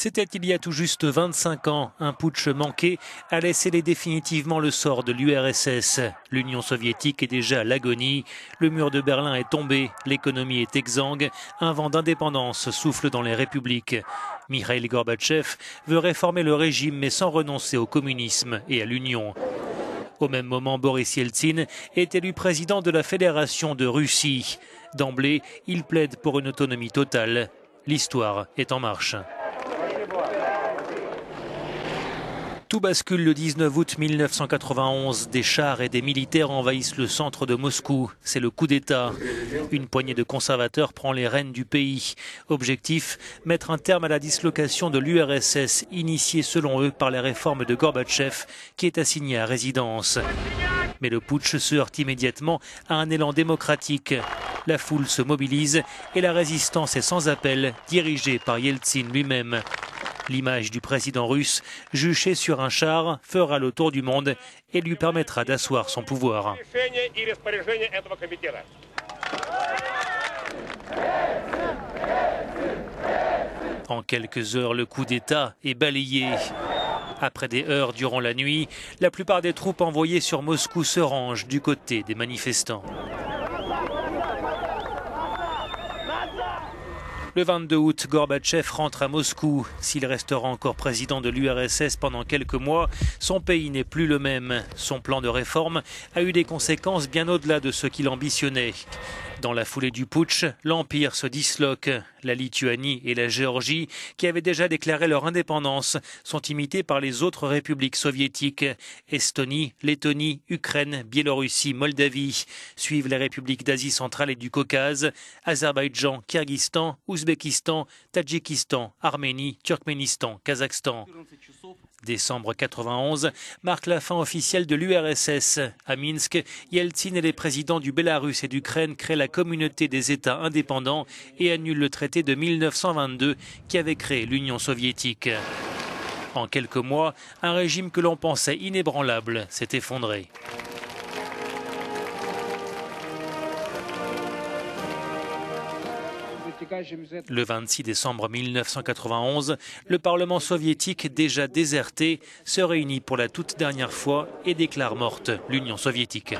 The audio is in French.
C'était il y a tout juste 25 ans. Un putsch manqué allait sceller définitivement le sort de l'URSS. L'Union soviétique est déjà à l'agonie. Le mur de Berlin est tombé, l'économie est exsangue, un vent d'indépendance souffle dans les républiques. Mikhaïl Gorbatchev veut réformer le régime mais sans renoncer au communisme et à l'Union. Au même moment, Boris Yeltsin est élu président de la Fédération de Russie. D'emblée, il plaide pour une autonomie totale. L'histoire est en marche. Tout bascule le 19 août 1991. Des chars et des militaires envahissent le centre de Moscou. C'est le coup d'État. Une poignée de conservateurs prend les rênes du pays. Objectif, mettre un terme à la dislocation de l'URSS, initiée selon eux par les réformes de Gorbatchev, qui est assigné à résidence. Mais le putsch se heurte immédiatement à un élan démocratique. La foule se mobilise et la résistance est sans appel, dirigée par Yeltsin lui-même. L'image du président russe, juché sur un char, fera le tour du monde et lui permettra d'asseoir son pouvoir. En quelques heures, le coup d'État est balayé. Après des heurts durant la nuit, la plupart des troupes envoyées sur Moscou se rangent du côté des manifestants. Le 22 août, Gorbatchev rentre à Moscou. S'il restera encore président de l'URSS pendant quelques mois, son pays n'est plus le même. Son plan de réforme a eu des conséquences bien au-delà de ce qu'il ambitionnait. Dans la foulée du putsch, l'Empire se disloque. La Lituanie et la Géorgie, qui avaient déjà déclaré leur indépendance, sont imitées par les autres républiques soviétiques. Estonie, Lettonie, Ukraine, Biélorussie, Moldavie. Suivent les républiques d'Asie centrale et du Caucase, Azerbaïdjan, Kirghizistan, Ouzbékistan, Tadjikistan, Arménie, Turkménistan, Kazakhstan. Décembre 91 marque la fin officielle de l'URSS. À Minsk, Yeltsin et les présidents du Bélarus et d'Ukraine créent la communauté des États indépendants et annulent le traité de 1922 qui avait créé l'Union soviétique. En quelques mois, un régime que l'on pensait inébranlable s'est effondré. Le 26 décembre 1991, le Parlement soviétique, déjà déserté, se réunit pour la toute dernière fois et déclare morte l'Union soviétique.